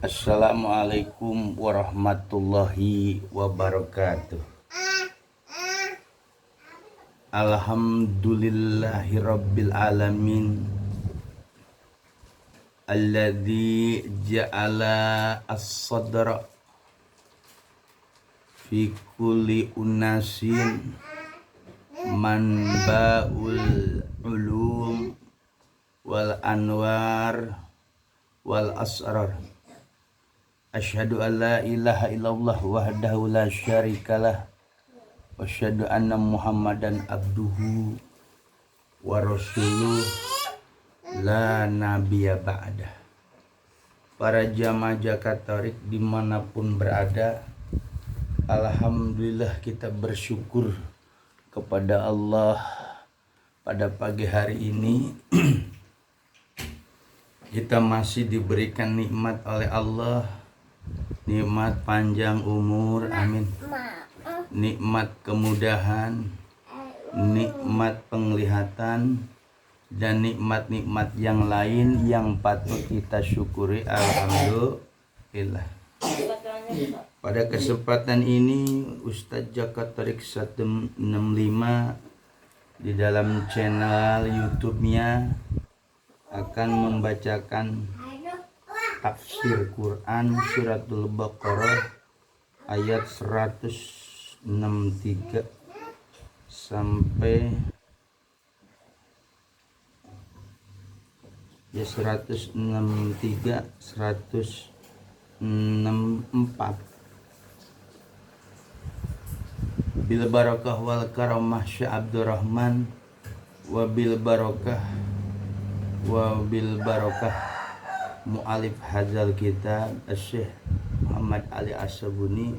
Assalamualaikum warahmatullahi wabarakatuh. Alhamdulillahi rabbil alamin. Alladzi ja'ala as-sadra fi kulli unasin manba'ul ulum wal anwar wal asrar. Asyhadu an la ilaha illallah wahdahu la syarikalah wa asyhadu anna Muhammadan abduhu wa rasuluh la nabiyya ba'dah. Para jamaah zakat tarik dimanapun berada, alhamdulillah kita bersyukur kepada Allah pada pagi hari ini. Kita masih diberikan nikmat oleh Allah, nikmat panjang umur, amin, nikmat kemudahan, nikmat penglihatan, dan nikmat-nikmat yang lain yang patut kita syukuri, alhamdulillah. Pada kesempatan ini Ustadz Zakat Tarik 165 di dalam channel YouTube-nya akan membacakan tafsir Quran Suratul Baqarah ayat 163 sampai 163 164. Bil barakah wal karamah Syekh Abdurrahman wa bil barakah mu'alif hadzal kitab Syekh Muhammad Ali As-Sabuni.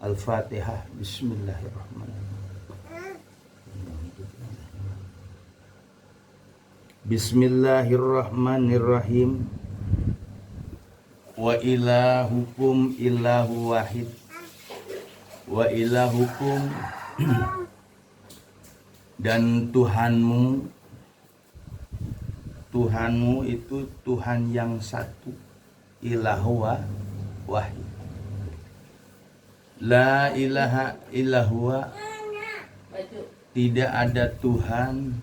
Al-Fatihah. Bismillahirrahmanirrahim. Bismillahirrahmanirrahim. Wa ilahukum ilahu wahid. Wa ilahukum dan Tuhanmu itu Tuhan yang satu, ilahu wahid. La ilaha illallah, tidak ada Tuhan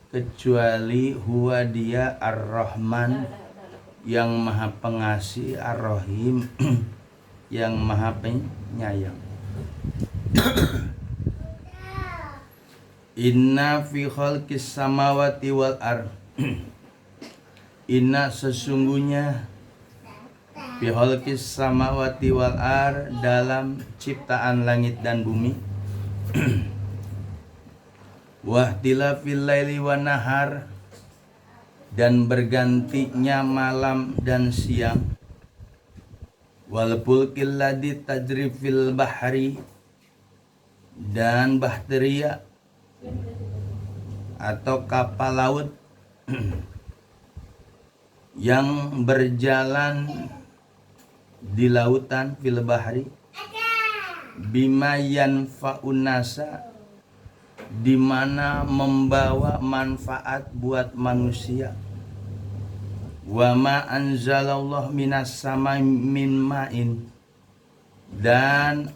kecuali huwa dia ar-Rahman yang maha pengasih, ar-Rahim yang maha penyayang. Inna fi khalqis samawati wal ardh. Inna sesungguhnya fi khalqis samawati wal ardh, dalam ciptaan langit dan bumi. Wahtilafil laili wan nahar, dan bergantinya malam dan siang. Wal fulkil ladzi tajri fil bahri, dan bahteria atau kapal laut yang berjalan di lautan, fil bahri, bima yanfa'un nasa, di mana membawa manfaat buat manusia. Wa ma anzalallahu minas samai min ma'in, dan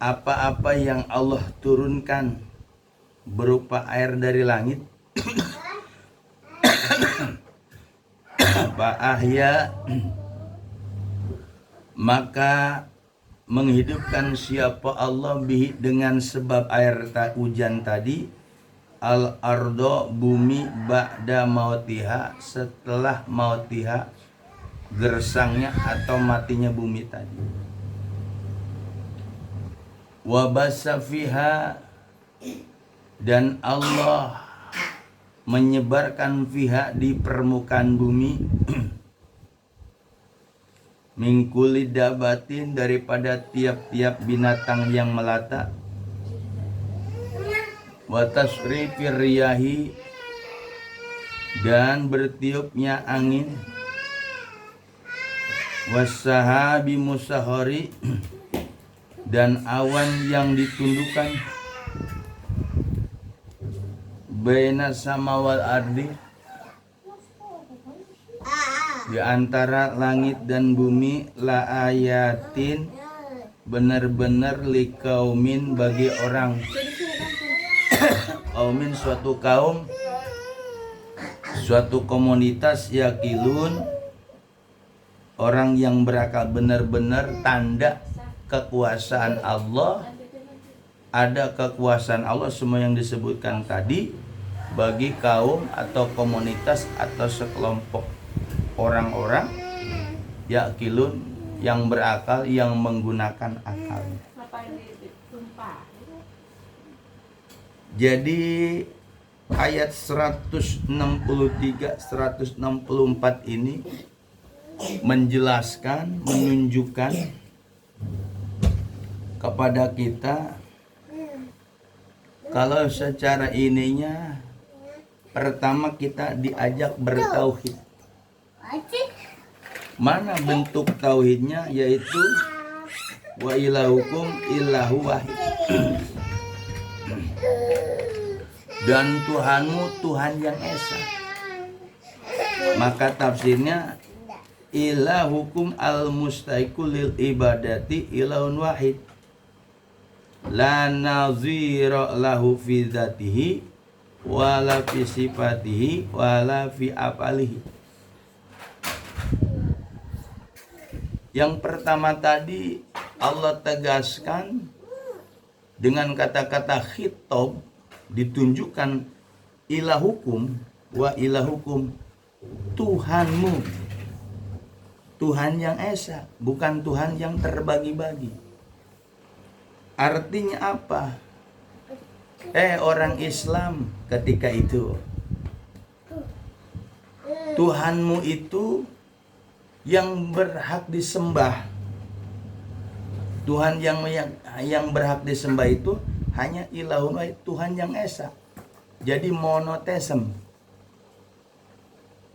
apa-apa yang Allah turunkan berupa air dari langit. Fa'ahya, maka menghidupkan siapa Allah bihi, dengan sebab air hujan tadi, al-ardo, bumi, ba'da mautiha, setelah mautiha, gersangnya atau matinya bumi tadi. Wa basa fiha, dan Allah menyebarkan fiha, di permukaan bumi, mingkuli dabatin, daripada tiap-tiap binatang yang melata. Wa tasrifir riyahi, dan bertiupnya angin. Wasahabi musahari, dan awan yang ditundukkan. Baina sama wal ardi, Di antara langit dan bumi la ayatin, benar-benar likaumin bagi orang kaumin, suatu kaum, suatu komunitas, yakilun, orang yang berakal, benar-benar tanda kekuasaan Allah. Ada kekuasaan Allah semua yang disebutkan tadi bagi kaum atau komunitas atau sekelompok orang-orang yakilun, yang berakal, yang menggunakan akal. Jadi ayat 163 164 ini menjelaskan, menunjukkan kepada kita kalau secara ininya, pertama kita diajak bertauhid. Mana bentuk tauhidnya? Yaitu wa ilahukum illahu wahid. Dan Tuhanmu Tuhan yang esa. Maka tafsirnya ilahukum al-mustaiqu lil ibadati ilahun wahid, la nazira lahu fi dzatihi wala fi sifatihi wala fi afalihi. Yang pertama tadi Allah tegaskan dengan kata-kata khitab, ditunjukkan ilahukum wa ilahukum, Tuhanmu Tuhan yang esa, bukan Tuhan yang terbagi-bagi. Artinya apa? Orang Islam ketika itu, Tuhanmu itu yang berhak disembah. Tuhan yang berhak disembah itu hanya ilahun wahid, Tuhan yang esa. Jadi monoteism.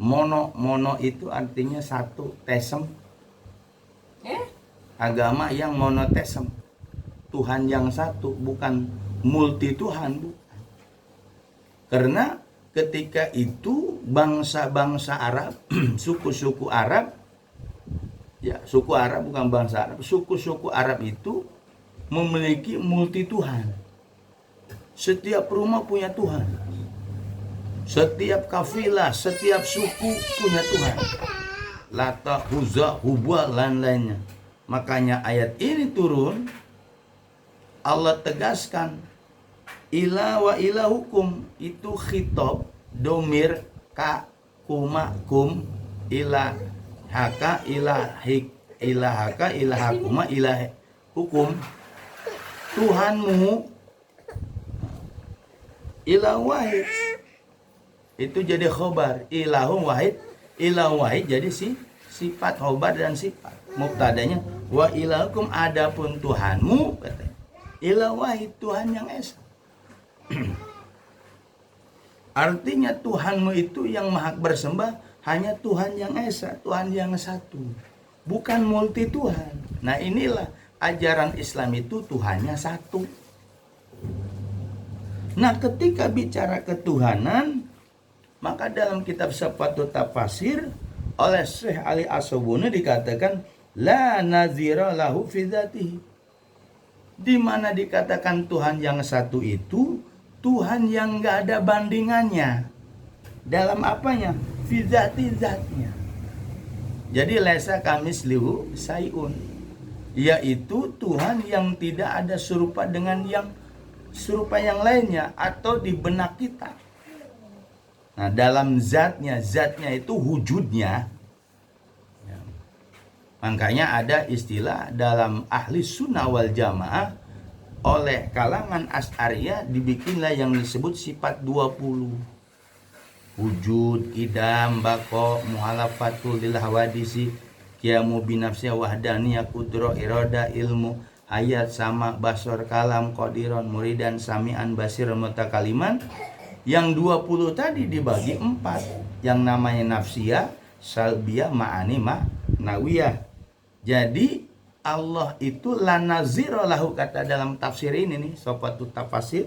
Mono itu artinya satu, tesem agama yang monoteism, Tuhan yang satu, bukan multi Tuhan, bukan. Karena ketika itu bangsa-bangsa Arab, suku-suku Arab, ya suku Arab bukan bangsa Arab, suku-suku Arab itu memiliki multi Tuhan. Setiap rumah punya Tuhan, setiap kafilah, setiap suku punya Tuhan. Lata, Uzza, Hubal, dan lainnya. Makanya ayat ini turun, Allah tegaskan ilah wa ilahukum, itu khitab domir ka kuma kum ilah haka ilahik ilahaka ilahakuma ilah hukum, Tuhanmu ilah wahid, itu jadi khobar. Ilahun wahid, ilah wahid jadi sifat, khobar dan sifat. Mubtadanya wa ilahukum, adapun Tuhanmu katanya ilah wahid, Tuhan yang esa. Artinya Tuhanmu itu yang maha bersembah hanya Tuhan yang esa, Tuhan yang satu, bukan multi Tuhan. Nah inilah ajaran Islam, itu Tuhannya satu. Nah ketika bicara ketuhanan, maka dalam kitab Sifatut Tafasir oleh Syekh Ali As-Sabuni dikatakan la nazira lahu fi dzatihi, di mana dikatakan Tuhan yang satu itu Tuhan yang enggak ada bandingannya dalam apanya? Fi dzati, zatnya. Jadi laisa kamislihu sayun, yaitu Tuhan yang tidak ada serupa dengan yang serupa yang lainnya atau di benak kita. Nah dalam zatnya itu wujudnya. Ya. Makanya ada istilah dalam ahli sunnah wal jamaah oleh kalangan Asy'ariyah, dibikinlah yang disebut sifat 20. Wujud, idam, bako, muhalafatul lil hawadisi, qiyamu binafsiyah, wahdaniyah, kudro, iroda, ilmu, ayat, sama, basor, kalam, qadiron, muridan, sami'an, basiran, mutakaliman. Yang 20 tadi dibagi 4, yang namanya nafsiyah, salbiyah, ma'ani, ma'nawiyah. Jadi Allah itu la nazira lahu, kata dalam tafsir ini nih, Sifatut Tafasir.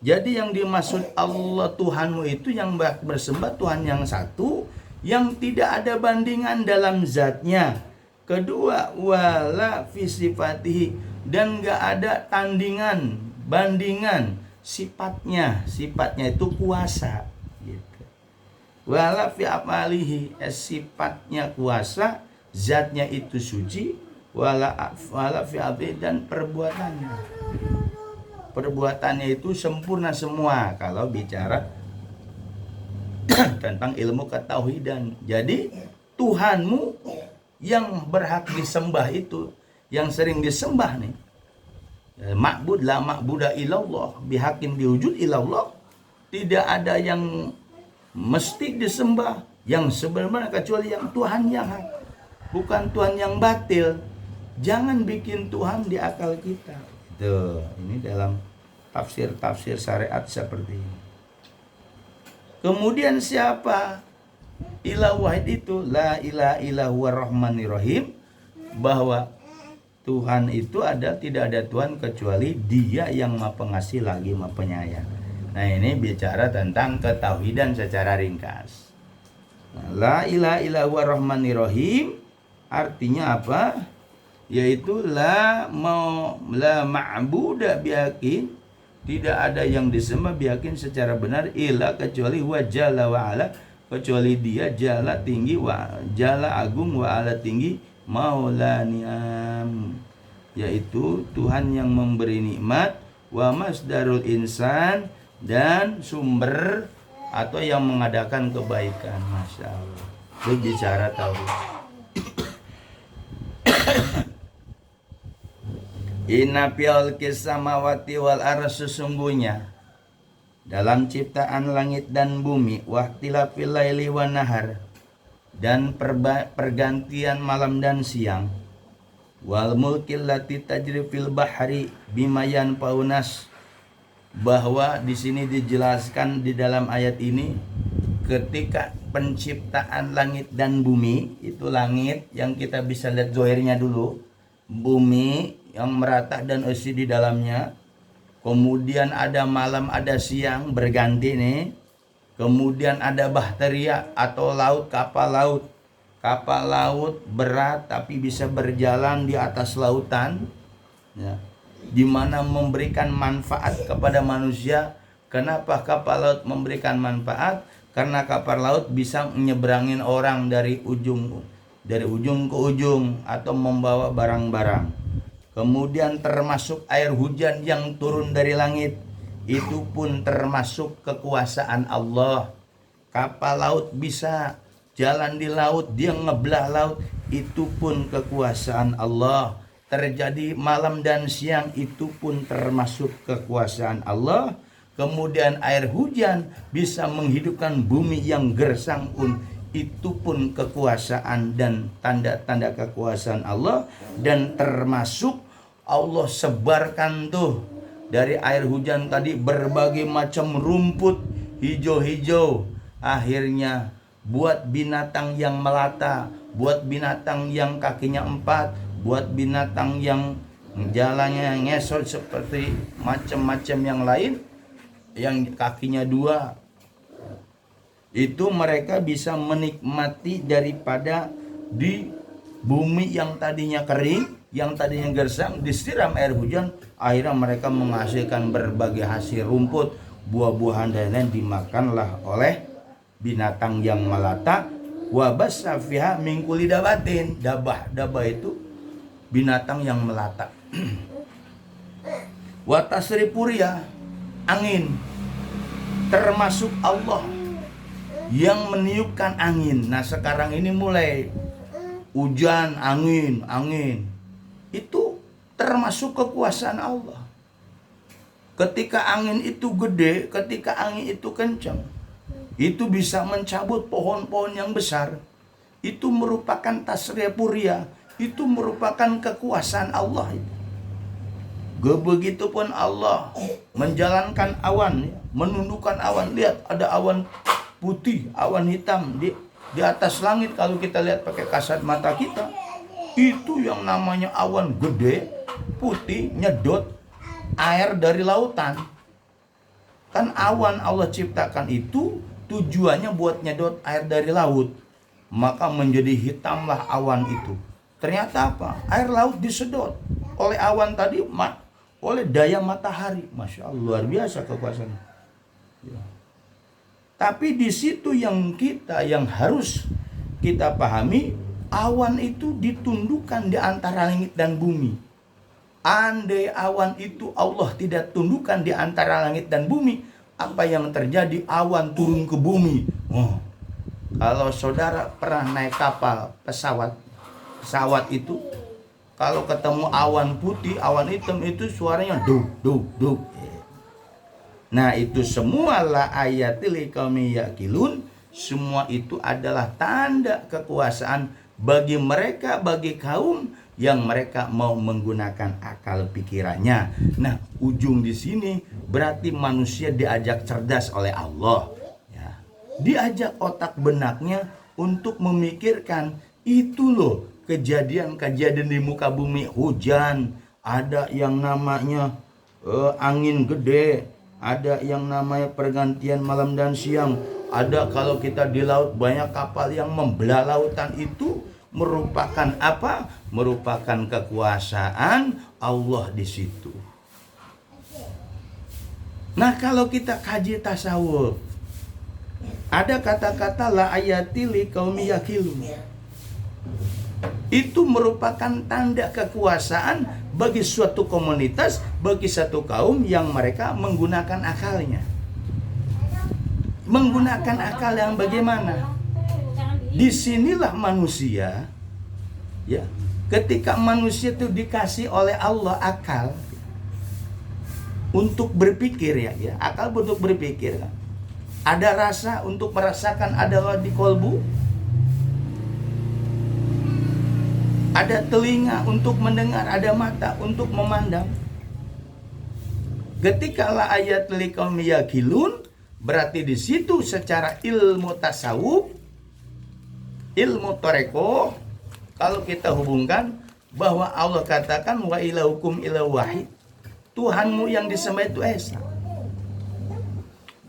Jadi yang dimaksud Allah Tuhanmu itu yang bersembah Tuhan yang satu, yang tidak ada bandingan dalam zatnya. Kedua, wala fi sifatihi, dan gak ada tandingan, bandingan sifatnya. Sifatnya itu kuasa gitu. Wala fi afalihi, sifatnya kuasa, zatnya itu suci. Wala fi afalihi, dan perbuatannya itu sempurna semua kalau bicara tentang ilmu ketauhidan. Jadi Tuhanmu yang berhak disembah itu, yang sering disembah nih, ma'bud la ma'buda illallah bihakin diwujud illallah, tidak ada yang mesti disembah yang sebenarnya kecuali yang Tuhan yang hak, bukan Tuhan yang batil. Jangan bikin Tuhan di akal kita. Tuh, ini dalam tafsir syariat seperti ini. Kemudian siapa ilah wahid itu? La ilaha illallah rahmanir rahim, bahwa Tuhan itu tidak ada Tuhan kecuali Dia yang Maha Pengasih lagi Maha Penyayang. Nah, ini bicara tentang ketauhidan secara ringkas. Nah, la ilaha illallah rahmanir rahim artinya apa? Yaitu la ma'buda bihakin, tidak ada yang disembah bihakin secara benar illa kecuali wa jalla wa ala, kecuali Dia jalla tinggi, wa jalla agung, wa ala tinggi, maulaniam, yaitu Tuhan yang memberi nikmat, wa masdarul insan, dan sumber atau yang mengadakan kebaikan. Masya Allah, itu bicara tauhid. Inna fil samawati wal ardh, sesungguhnya dalam ciptaan langit dan bumi, wahtilafil laili wan nahar, dan pergantian malam dan siang, wal mulkil lati tajri fil bahri bimayan paunas, bahwa di sini dijelaskan di dalam ayat ini ketika penciptaan langit dan bumi, itu langit yang kita bisa lihat zohirnya dulu, bumi yang merata dan isi di dalamnya, kemudian ada malam ada siang berganti nih, kemudian ada bahteria atau laut, kapal laut berat tapi bisa berjalan di atas lautan, ya, di mana memberikan manfaat kepada manusia. Kenapa kapal laut memberikan manfaat? Karena kapal laut bisa menyeberangin orang dari ujung ke ujung atau membawa barang-barang. Kemudian termasuk air hujan yang turun dari langit, itu pun termasuk kekuasaan Allah. Kapal laut bisa jalan di laut, dia ngebelah laut, itu pun kekuasaan Allah. Terjadi malam dan siang, itu pun termasuk kekuasaan Allah. Kemudian air hujan bisa menghidupkan bumi yang gersang pun, itu pun kekuasaan dan tanda-tanda kekuasaan Allah. Dan termasuk Allah sebarkan tuh dari air hujan tadi berbagai macam rumput hijau-hijau, akhirnya buat binatang yang melata, buat binatang yang kakinya 4, buat binatang yang jalannya ngesot seperti macam-macam yang lain, yang kakinya 2, itu mereka bisa menikmati daripada di bumi yang tadinya kering, yang tadinya gersang, disiram air hujan, akhirnya mereka menghasilkan berbagai hasil rumput, buah-buahan dan lain, dimakanlah oleh binatang yang melata. Wa bassa fiha min kulli dabatin, dabah itu binatang yang melata. Wa tasrifuria, angin, termasuk Allah yang meniupkan angin. Nah, sekarang ini mulai hujan, angin itu termasuk kekuasaan Allah. Ketika angin itu gede, ketika angin itu kencang, itu bisa mencabut pohon-pohon yang besar. Itu merupakan tasrifuria, itu merupakan kekuasaan Allah. Begitupun Allah menjalankan awan, menundukkan awan. Lihat, ada awan putih, awan hitam di atas langit. Kalau kita lihat pakai kasat mata kita, itu yang namanya awan gede, putih, nyedot air dari lautan. Kan awan Allah ciptakan itu tujuannya buat nyedot air dari laut. maka menjadi hitamlah awan itu. Ternyata apa? Air laut disedot oleh awan tadi, oleh daya matahari. Masya Allah, luar biasa kekuasaan. Ya. Tapi di situ yang harus kita pahami, awan itu ditundukkan di antara langit dan bumi. Andai awan itu Allah tidak tundukkan di antara langit dan bumi, apa yang terjadi? Awan turun ke bumi. Kalau saudara pernah naik kapal, pesawat itu, kalau ketemu awan putih, awan hitam itu suaranya duk duk duk. Nah, itu semua la ayatil liqaumi yaqilun, semua itu adalah tanda kekuasaan bagi mereka, bagi kaum yang mereka mau menggunakan akal pikirannya. Nah, ujung di sini berarti manusia diajak cerdas oleh Allah. Ya. Diajak otak benaknya untuk memikirkan itu loh kejadian-kejadian di muka bumi, hujan, ada yang namanya angin gede, ada yang namanya pergantian malam dan siang, ada kalau kita di laut banyak kapal yang membelah lautan, itu merupakan apa? Merupakan kekuasaan Allah di situ. Nah, kalau kita kaji tasawuf, ada kata-kata la ayati liqaumi yaqilun. Itu merupakan tanda kekuasaan bagi suatu komunitas, bagi satu kaum yang mereka menggunakan akalnya. Menggunakan akal yang bagaimana? Disinilah manusia, ya, ketika manusia itu dikasih oleh Allah akal untuk berpikir, ya, akal untuk berpikir. Ada rasa untuk merasakan, ada di kolbu. Ada telinga untuk mendengar, ada mata untuk memandang. Ketika la ayat liqaumi yaqilun, berarti di situ secara ilmu tasawuf, ilmu tarekoh, kalau kita hubungkan bahwa Allah katakan wa ilahukum ilahu wahid, Tuhanmu yang disembah itu Esa.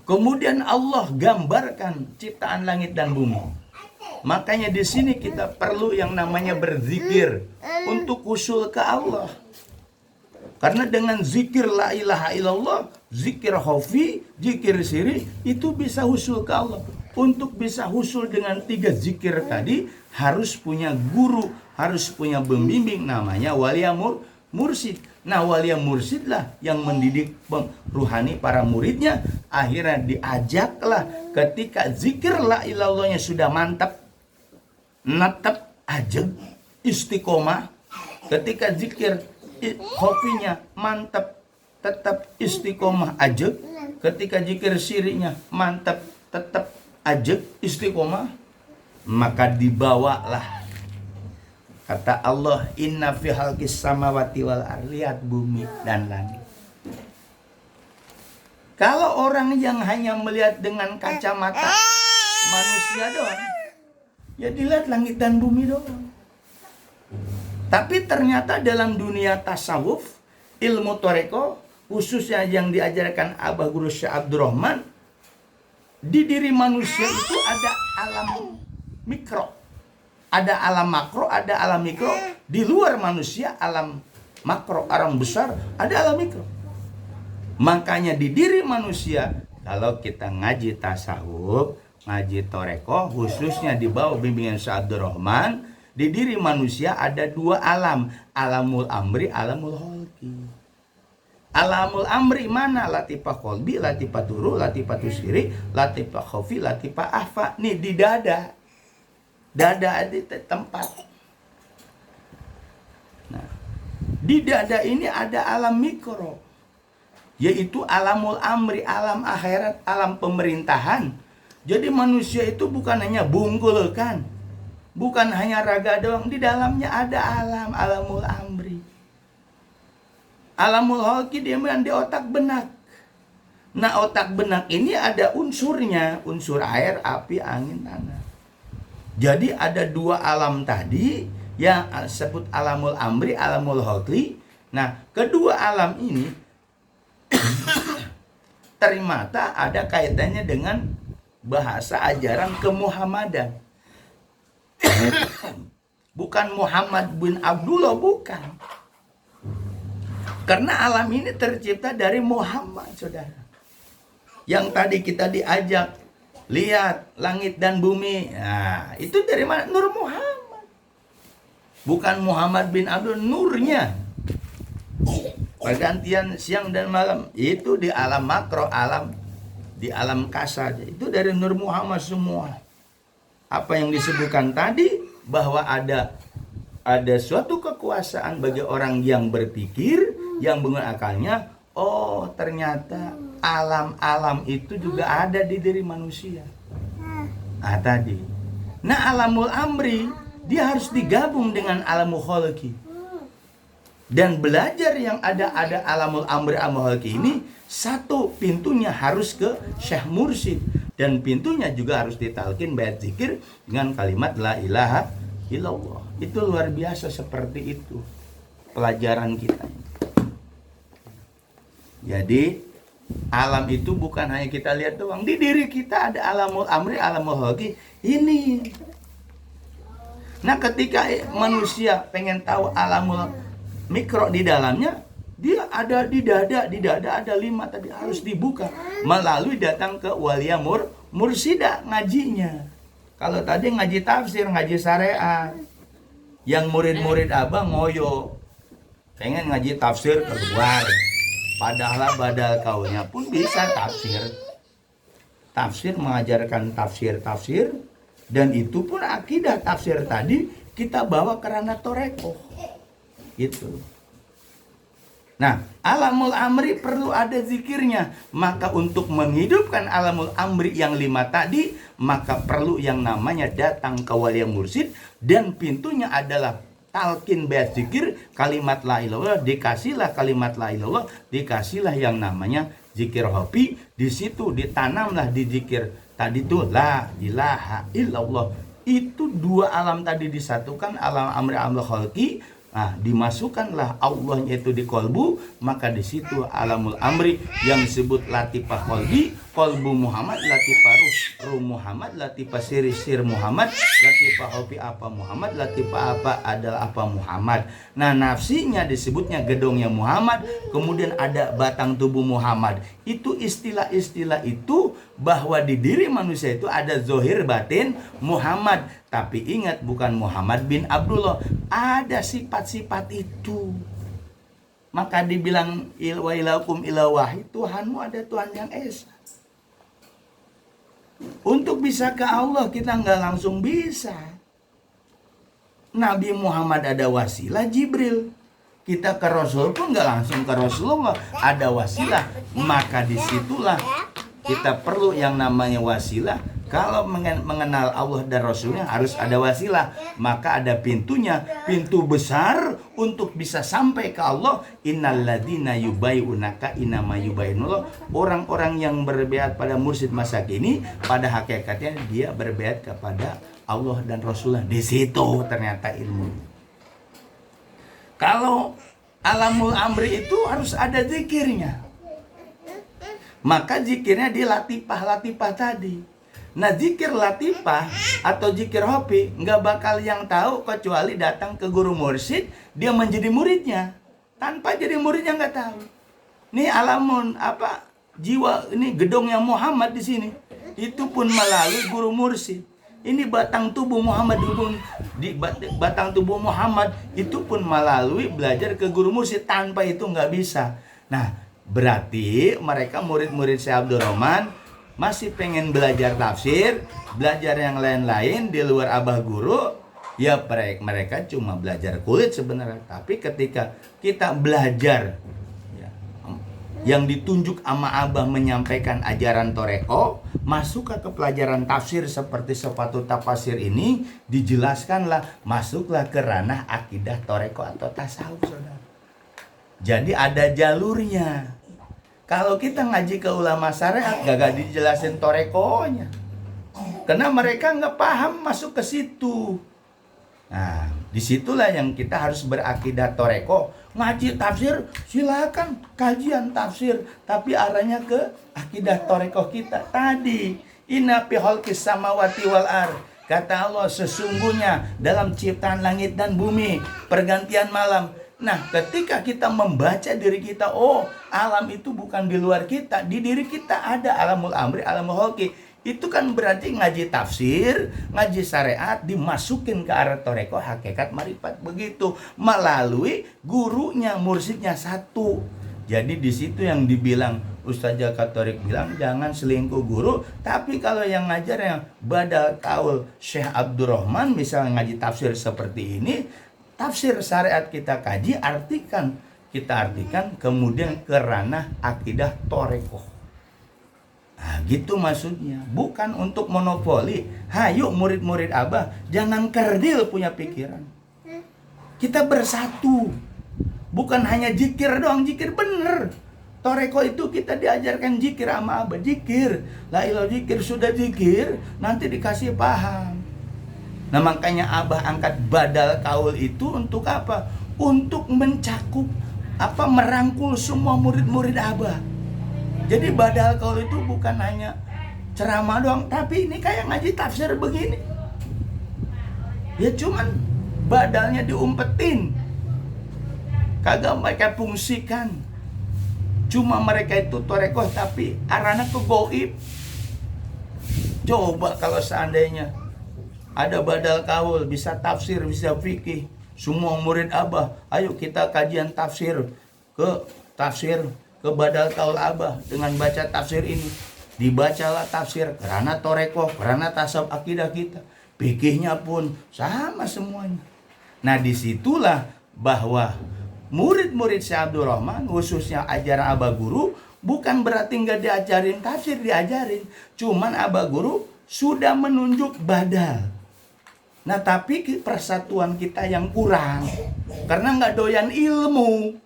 Kemudian Allah gambarkan ciptaan langit dan bumi. Makanya di sini kita perlu yang namanya berzikir untuk usul ke Allah. Karena dengan zikir la ilaha illallah, zikir khafi, zikir siri, itu bisa usul ke Allah. Untuk bisa usul dengan 3 zikir tadi, harus punya guru, harus punya pembimbing, namanya waliya mursyid. Nah, waliya mursyid lah yang mendidik ruhani para muridnya. Akhirnya diajaklah ketika zikir la ilallahnya sudah mantap, natap aja, istiqomah. Ketika zikir khofinya mantap, tetap istiqomah aja. Ketika zikir sirinya mantap, tetap aja istiqomah. Maka dibawalah, kata Allah, inna fi khalqis samawati wal ardi, lihat bumi dan langit. Kalau orang yang hanya melihat dengan kacamata manusia doang, ya dilihat langit dan bumi doang. Tapi ternyata dalam dunia tasawuf, ilmu toreko, khususnya yang diajarkan Abah Guru Syekh Abdurrahman, di diri manusia itu ada alam mikro, ada alam makro, ada alam mikro. Di luar manusia alam makro, alam besar, ada alam mikro. Makanya di diri manusia, kalau kita ngaji tasawuf, ngaji toreko, khususnya di bawah bimbingan Syekh Abdurrahman, di diri manusia ada 2 alam, alamul amri, alamul kholqi. Alamul amri mana? Latifah kolbi, latifah turu, latifah tusiri, latifah khofi, latifah ahfa. Nih di dada. Dada ada tempat. Nah, di dada ini ada alam mikro, yaitu alamul amri, alam akhirat, alam pemerintahan. Jadi manusia itu bukan hanya bungkul kan, bukan hanya raga doang, di dalamnya ada alamul amri. Alamul kholqi dia di otak benak. Nah, otak benak ini ada unsurnya, unsur air, api, angin, tanah. Jadi ada 2 alam tadi yang disebut alamul amri, alamul kholqi. Nah, kedua alam ini ternyata ada kaitannya dengan bahasa ajaran kemuhammadan. Bukan Muhammad bin Abdullah, bukan. Karena alam ini tercipta dari Muhammad, saudara. Yang tadi kita diajak, lihat langit dan bumi. Nah, itu dari mana? Nur Muhammad. Bukan Muhammad bin Abdul, nurnya. Pergantian siang dan malam itu di alam makro, di alam kasar, itu dari Nur Muhammad semua. Apa yang disebutkan tadi, bahwa ada suatu kekuasaan bagi orang yang berpikir, yang menggunakan akalnya. Oh, ternyata alam-alam itu juga ada di diri manusia. Ah, tadi. Nah, alamul amri dia harus digabung dengan alamul khalqi. Dan belajar yang ada alamul amri alamul khalqi ini, satu pintunya harus ke Syekh Mursyid, dan pintunya juga harus ditalkin bait zikir dengan kalimat la ilaha illallah. Itu luar biasa, seperti itu pelajaran kita. Jadi alam itu bukan hanya kita lihat doang. Di diri kita ada alamul amri, alamul khalqi ini. Nah, ketika manusia pengen tahu alamul mikro di dalamnya, dia ada di dada ada 5 tadi, harus dibuka melalui datang ke walia mursida ngajinya. Kalau tadi ngaji tafsir, ngaji syariat, yang murid-murid abang ngoyo pengen ngaji tafsir keluar. Padahal badal kaunya pun bisa tafsir mengajarkan tafsir, dan itu pun akidah tafsir tadi kita bawa ke ranah toreko gitu. Nah, alamul amri perlu ada zikirnya. Maka untuk menghidupkan alamul amri yang 5 tadi, maka perlu yang namanya datang ke wali mursyid, dan pintunya adalah talqin bait zikir kalimat la ilallah, dikasihlah kalimat la ilallah, dikasihlah yang namanya zikir hobi. Di situ ditanamlah di zikir tadi tuh la ilaha illallah. Itu 2 alam tadi disatukan, alam amri alam khalqi. Nah, dimasukkanlah Allah yaitu di kolbu, maka di situ alamul amri yang disebut latifah kolbi, kolbu Muhammad, latifah ruh Muhammad, latifah sir Muhammad, latifah hobi apa Muhammad, latifah apa adalah apa Muhammad. Nah, nafsinya disebutnya gedongnya Muhammad, kemudian ada batang tubuh Muhammad. Itu istilah-istilah itu, bahwa di diri manusia itu ada zohir batin Muhammad. Tapi ingat, bukan Muhammad bin Abdullah. Ada sifat-sifat itu. Maka dibilang wa ilahukum ila wahid, Tuhanmu ada Tuhan yang esa. Untuk bisa ke Allah kita nggak langsung bisa. Nabi Muhammad ada wasilah Jibril. Kita ke Rasul pun nggak langsung ke Rasulullah, ada wasilah. Maka disitulah kita perlu yang namanya wasilah. Kalau mengenal Allah dan Rasulnya harus ada wasilah. Maka ada pintunya, pintu besar untuk bisa sampai ke Allah. Innalladzina yubayunaka innama yubayinullah. Orang-orang yang berbeat pada mursyid masa kini, pada hakikatnya dia berbeat kepada Allah dan Rasulnya. Di situ ternyata ilmu. Kalau alamul amri itu harus ada zikirnya. Maka zikirnya di latifah tadi. Nah, zikir latifah atau zikir hobi nggak bakal yang tahu kecuali datang ke guru mursyid, dia menjadi muridnya. Tanpa jadi muridnya nggak tahu. Ini alamun apa jiwa, ini gedongnya Muhammad di sini. Itu pun melalui guru mursyid. Ini batang tubuh Muhammad, di batang tubuh Muhammad itu pun melalui belajar ke guru mursyid. Tanpa itu nggak bisa. Nah, berarti mereka murid-murid Syekh Abdul Rahman masih pengen belajar tafsir, belajar yang lain-lain di luar abah guru, ya mereka cuma belajar kulit sebenarnya. Tapi ketika kita belajar ya, yang ditunjuk sama abah menyampaikan ajaran toreko, masuk ke pelajaran tafsir seperti sepatu tafsir ini, dijelaskanlah, masuklah ke ranah akidah toreko atau tasawuf, saudara. Jadi ada jalurnya. Kalau kita ngaji ke ulama syariat, gak dijelasin torekonya. Karena mereka nggak paham masuk ke situ. Nah, disitulah yang kita harus berakidah toreko. Ngaji tafsir, silakan kajian tafsir. Tapi arahnya ke akidah toreko kita. Tadi, inna fi khalqis samawati wal ardh. Kata Allah, sesungguhnya dalam ciptaan langit dan bumi, pergantian malam. Nah, ketika kita membaca diri kita, oh, alam itu bukan di luar kita, di diri kita ada alamul amri, alamul holki. Itu kan berarti ngaji tafsir, ngaji syariat, dimasukin ke arah toreko, hakikat, marifat. Begitu, melalui gurunya, mursyidnya satu. Jadi di situ yang dibilang Ustaz Jaka Torik bilang jangan selingkuh guru, tapi kalau yang ngajar yang badal kaul Syekh Abdurrahman misalnya ngaji tafsir seperti ini, tafsir syariat kita kaji, kita artikan kemudian ke ranah akidah torekoh. Nah, gitu maksudnya, bukan untuk monopoli. Hayu murid-murid Abah, jangan kerdil punya pikiran. Kita bersatu. Bukan hanya zikir doang, zikir bener. Toreko itu kita diajarkan zikir sama Abah, zikir. La ilah zikir, sudah zikir, nanti dikasih paham. Nah makanya Abah angkat badal kaul itu untuk apa? Untuk mencakup, merangkul semua murid-murid Abah. Jadi badal kaul itu bukan hanya ceramah doang, tapi ini kayak ngaji tafsir begini. Ya cuman badalnya diumpetin. Kagak mereka fungsikan. Cuma mereka itu torekoh tapi arahnya ke goib. Coba kalau seandainya ada badal kaul, bisa tafsir, bisa fikih, semua murid Abah, ayo kita kajian tafsir ke badal kaul Abah dengan baca tafsir ini. Dibacalah tafsir karena torekoh, karena tasawuf akidah kita. Fikihnya pun sama semuanya. Nah disitulah bahwa murid-murid Syekh Abdurrahman, khususnya ajaran Abah Guru, bukan berarti nggak diajarin tafsir, diajarin. Cuman Abah Guru sudah menunjuk badal. Nah tapi persatuan kita yang kurang, karena nggak doyan ilmu.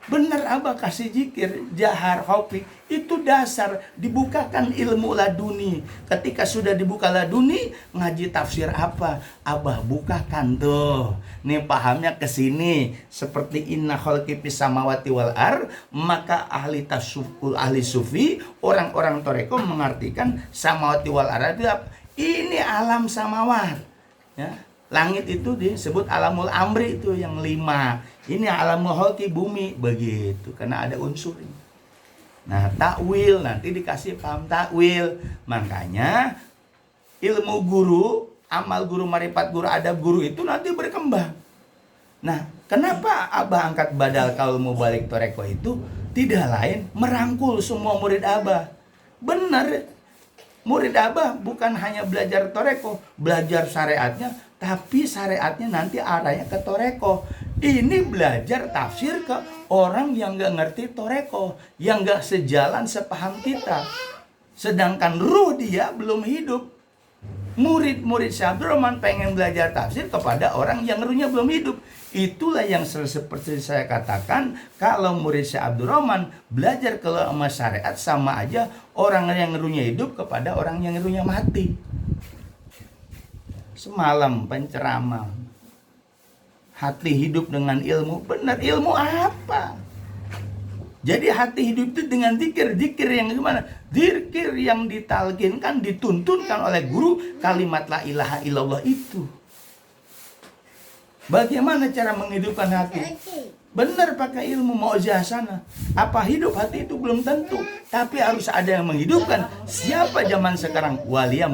Bener Abah kasih zikir, jahar, hopi, itu dasar, dibukakan ilmu laduni. Ketika sudah dibuka laduni, ngaji tafsir apa? Abah bukakan tuh. Nih pahamnya ke sini, seperti inna khalqi fis samawati wal ar, maka ahli tasawuf, ahli sufi, orang-orang toreko mengartikan samawati wal ar itu apa? Ini alam samawat. Ya. Langit itu disebut alamul amri itu yang 5. Ini alamul holki bumi, begitu, karena ada unsur ini. Nah takwil nanti dikasih paham takwil. Makanya ilmu guru, amal guru, marifat guru, adab guru itu nanti berkembang. Nah kenapa Abah angkat badal kaul mubalik toreko itu? Tidak lain merangkul semua murid Abah. Benar, murid Abah bukan hanya belajar toreko, belajar syariatnya, tapi syariatnya nanti arahnya ke toreko. Ini belajar tafsir ke orang yang gak ngerti toreko, yang gak sejalan sepaham kita. Sedangkan ruh dia belum hidup. Murid-murid Syekh Abdurrahman pengen belajar tafsir kepada orang yang ruhnya belum hidup. Itulah yang seperti saya katakan, kalau murid Syekh Abdurrahman belajar ke ulama syariat sama aja orang yang ruhnya hidup kepada orang yang ruhnya mati. Semalam penceramah, hati hidup dengan ilmu. Benar, ilmu apa? Jadi hati hidup itu dengan zikir. Zikir yang gimana? Zikir yang ditalkinkan, dituntunkan oleh guru, kalimat la ilaha illallah itu. Bagaimana cara menghidupkan hati? Benar pakai ilmu, mau sana. Apa hidup hati itu belum tentu, tapi harus ada yang menghidupkan. Siapa zaman sekarang? Walia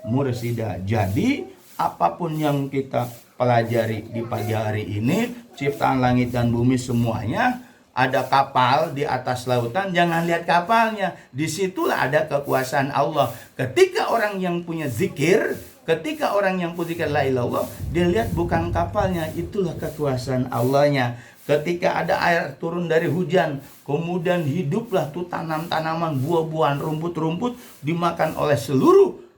mursida. Jadi apapun yang kita pelajari di pagi hari ini, ciptaan langit dan bumi semuanya, ada kapal di atas lautan, jangan lihat kapalnya. Disitulah ada kekuasaan Allah. Ketika orang yang punya zikir, ketika orang yang punya zikir la ilaha illallah, dia lihat bukan kapalnya, itulah kekuasaan Allahnya. Ketika ada air turun dari hujan, kemudian hiduplah tuh tanam-tanaman, buah-buahan, rumput-rumput dimakan oleh seluruh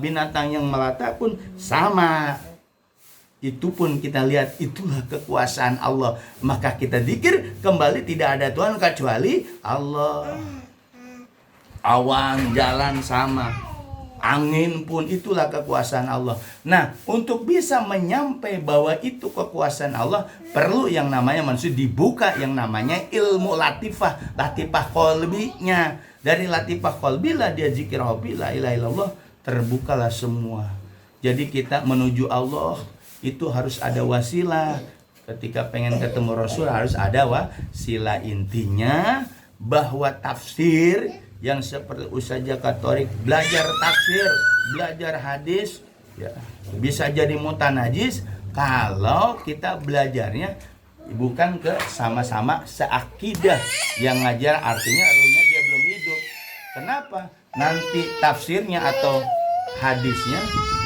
binatang yang melata pun sama. Itu pun kita lihat, itulah kekuasaan Allah. Maka kita zikir, kembali tidak ada Tuhan kecuali Allah. Awan, jalan sama, angin pun itulah kekuasaan Allah. Nah, untuk bisa menyampai bahwa itu kekuasaan Allah, perlu yang namanya manusia dibuka yang namanya ilmu latifah qalbinya. Dari latifah qalbi lah dia zikir hobi la ilaha illallah, terbukalah semua. Jadi kita menuju Allah itu harus ada wasilah. Ketika pengen ketemu Rasul harus ada wasilah. Intinya bahwa tafsir yang seperti Ustaz Jaka Thorik belajar tafsir, belajar hadis, ya, bisa jadi mutanajis kalau kita belajarnya bukan ke sama-sama seakidah. Yang ngajar artinya ruhnya dia belum hidup. Kenapa? Nanti tafsirnya atau hadisnya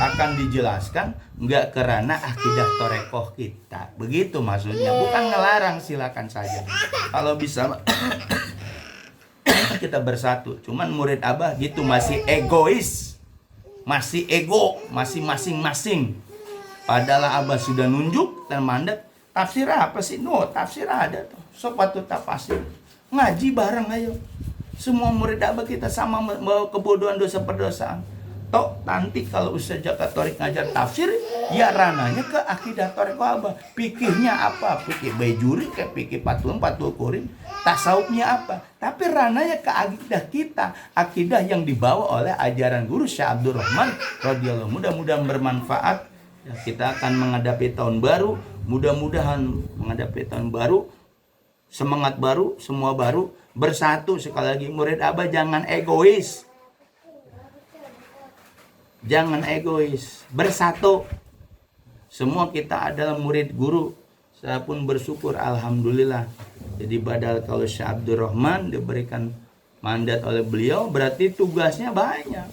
akan dijelaskan nggak kerana akidah torekoh kita. Begitu maksudnya. Bukan ngelarang, silakan saja. Kalau bisa kita bersatu. Cuman murid Abah gitu masih egois, masih ego, masih masing-masing. Padahal Abah sudah nunjuk dan mandat. Tafsir apa sih? No, tafsir ada tuh. Sopatu tafsir. Ngaji bareng ayo. Semua murid Abah kita sama mau kebodohan dosa perdosaan. Tok nanti kalau Ustaz Jaka Thorik ngajar tafsir, ya rananya ke akidah Thorekoh Abah. Pikirnya apa? Pikir bejuri kayak pikir patul kurin. Tasawufnya apa? Tapi rananya ke akidah kita, akidah yang dibawa oleh ajaran guru Syekh Abdul Rahman radhiyallahu. Mudah-mudahan bermanfaat. Ya, kita akan menghadapi tahun baru. Mudah-mudahan menghadapi tahun baru, semangat baru, semua baru, bersatu. Sekali lagi murid Abah jangan egois. Jangan egois, bersatu. Semua kita adalah murid guru. Saya pun bersyukur alhamdulillah. Jadi badal kalau Syekh Abdul Rahman diberikan mandat oleh beliau, berarti tugasnya banyak.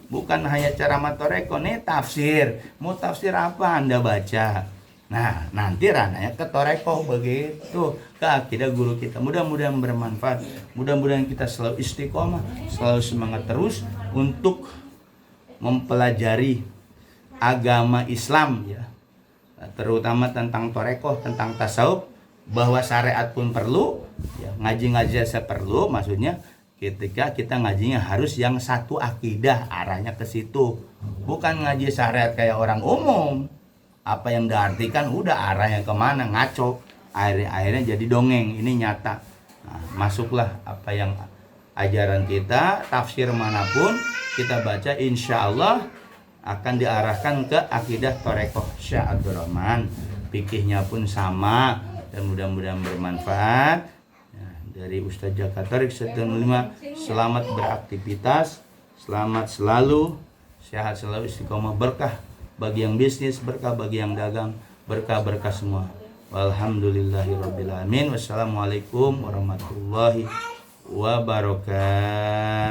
Bukan hanya cara matoreko, nih tafsir. Mau tafsir apa Anda baca? Nah, nanti rananya ke toreko begitu. Ke akidah guru kita. Mudah-mudahan bermanfaat. Mudah-mudahan kita selalu istiqomah, selalu semangat terus untuk mempelajari agama Islam, ya, terutama tentang torekoh, tentang tasawuf, bahwa syariat pun perlu, ya, ngaji-ngaji saya perlu. Maksudnya ketika kita ngajinya harus yang satu akidah, arahnya ke situ, bukan ngaji syariat kayak orang umum. Apa yang diartikan udah arahnya kemana, ngaco, akhirnya jadi dongeng. Ini nyata. Nah, masuklah apa yang ajaran kita, tafsir manapun kita baca, insya Allah akan diarahkan ke akidah Thorekoh Syekh Abdul Rahman. Fikihnya pun sama dan mudah-mudahan bermanfaat. Ya, dari Ustaz Jaka Thorik 105, selamat beraktivitas, selamat selalu, sehat selalu, istiqomah, berkah bagi yang bisnis, berkah bagi yang dagang, berkah-berkah semua. Walhamdulillahirabbil alamin. Wassalamualaikum warahmatullahi wabarakatuh.